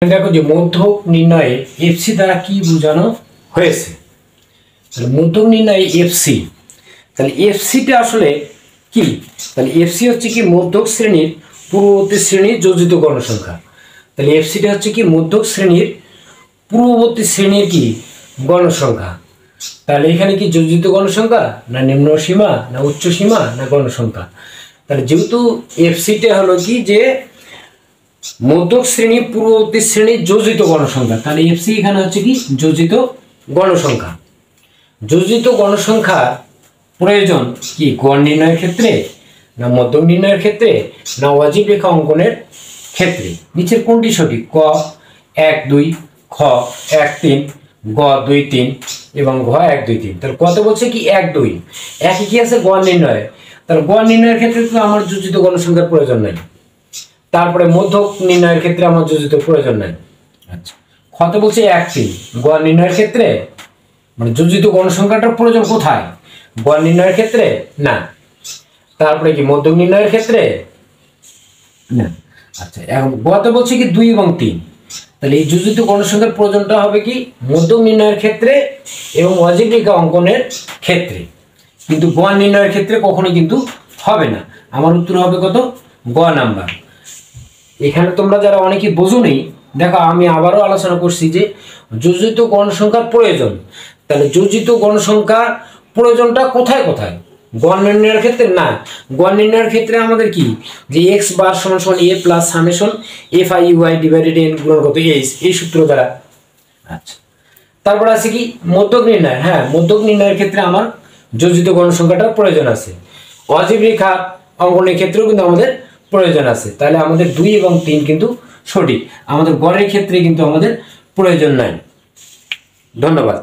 দেখো যে মধ্যক নির্ণয়ে এফসি দ্বারা কি বোঝানো হয়েছে। তাহলে মধ্যক নির্ণয়ে এফসি, তাহলে এফসিটা আসলে কি? তাহলে এফসি হচ্ছে কি মধ্যক শ্রেণীর পূর্ববর্তী শ্রেণীর যোজিত গণসংখ্যা। তাহলে এফসিটা হচ্ছে কি মধ্যক শ্রেণীর পূর্ববর্তী শ্রেণীর কি গণসংখ্যা। তাহলে এখানে কি যোজিত গণসংখ্যা না নিম্ন সীমা না উচ্চ সীমা না গণসংখ্যা। তাহলে যেহেতু এফসিটা হলো কি যে মধ্যক শ্রেণী পূর্ববর্তী শ্রেণীর যোজিত গণসংখ্যা, তাহলে এফসি এখানে হচ্ছে কি যোজিত গণসংখ্যা। যোজিত গণসংখ্যা প্রয়োজন কি গড় নির্ণয়ের ক্ষেত্রে না মধ্যক নির্ণয়ের ক্ষেত্রে না অজীব রেখা অঙ্কনের ক্ষেত্রে? নিচের কোনটি সঠিক? ক 1 2, খ 1 3, গ 2 3 এবং ঘ 1 2 3। তাহলে কত বলছে কি 1 2, একই কি আছে গড় নির্ণয়। তাহলে গড় নির্ণয়ের ক্ষেত্রে তো আমার যোজিত গণসংখ্যার প্রয়োজন নাই, তারপরে মধ্যক নির্ণয়ের ক্ষেত্রে আমার যোজিত প্রয়োজন নাই। আচ্ছা, কত বলছে 1 3, গড় নির্ণয়ের ক্ষেত্রে মানে যোজিত গণসংখ্যাটার প্রয়োজন কোথায়? গড় নির্ণয়ের ক্ষেত্রে না, তারপরে কি মধ্যক নির্ণয়ের ক্ষেত্রে না। আচ্ছা, এখন গতে বলছে কি 2 এবং 3, তাহলে এই যোজিত গণসংখ্যার প্রয়োজনটা হবে কি মধ্যক নির্ণয়ের ক্ষেত্রে এবং অজীব রেখা অঙ্কনের ক্ষেত্রে, কিন্তু গড় নির্ণয়ের ক্ষেত্রে কখনোই কিন্তু হবে না। আমার উত্তর হবে কত? গ নাম্বার। এখানে তোমরা যারা অনেকেই বোঝো নেই, দেখো আমি আবারও আলোচনা করছি যে যোজিত গণসংখ্যার প্রয়োজন। তাহলে যোজিত গণসংখ্যার প্রয়োজনটা কোথায় কোথায়? গড় নির্ণয়ের ক্ষেত্রে না। গড় নির্ণয়ের ক্ষেত্রে আমাদের কি যে এক্স বার সমান সমান a plus summation f i u i divided n গুণন কত এইচ, এই সূত্র দ্বারা। আচ্ছা, তারপর আছে কি মধ্যক নির্ণয়। হ্যাঁ, মধ্যক নির্ণয়ের ক্ষেত্রে আমার যোজিত গণসংখ্যাটার প্রয়োজন আছে। অজীব রেখা অঙ্কনের ক্ষেত্রেও কিন্তু আমাদের প্রয়োজন আছে। তাহলে আমাদের 2 এবং 3 কিন্তু সঠিক, আমাদের গড়ের ক্ষেত্রে কিন্তু আমাদের প্রয়োজন নাই। ধন্যবাদ।